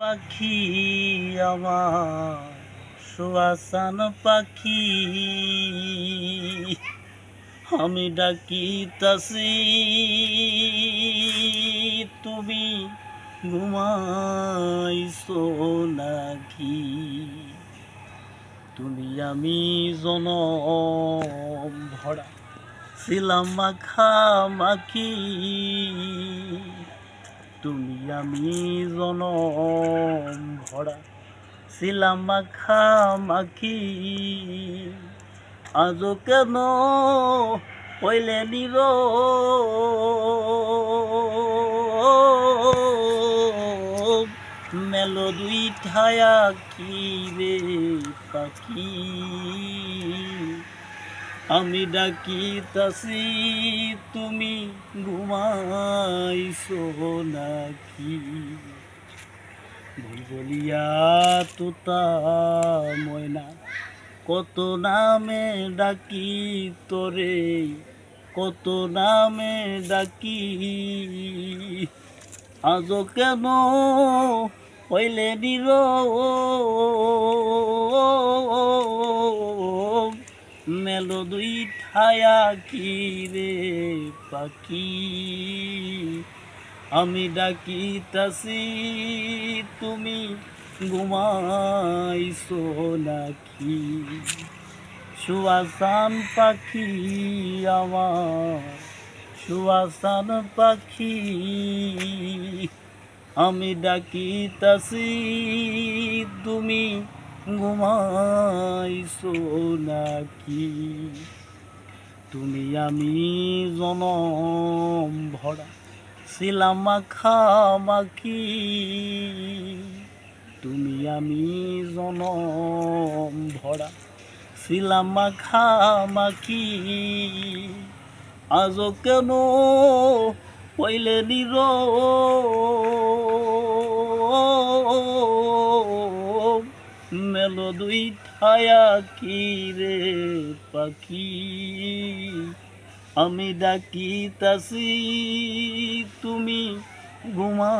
পাখি আমার সুয়াসান পাখি, আমি ডাকিতাছি তুমি ঘুমাইছো নাকি? তুমি আমি জনম ভরা ছিলাম মাখামাখি, তুমি আমি জনম ভরা ছিলাম মাখামাখি। আজও কেন হইলে নীরব, মেলো দুই ঠায়া কি রে পাখি, আমি ডাকিতাছি তুমি ঘুমাইছো নাকি? বুলবুলিয়া তোতা ময়না কত নামে ডাকি তোরে, কত নামে ডাকি। আজও কেন হইলে নীরব, মেলো দুই ঠায়া কি রে পাখি, আমি ডাকিতাছি তুমি ঘুমাইছো নাকি? সুয়াসান পাখি আমার সুয়াসান পাখি, আমি ডাকিতাছি তুমি ঘুমাইছো নাকি? তুমি আমি জনম ভরা ছিলাম মাখামাখি, তুমি আমি জনম ভরা ছিলাম মাখামাখি। আজও কেন হইলে নীরব, মেলো দুই ঠায়া কি রে পাখি, আমি ডাকিতাছি তুমি ঘুমা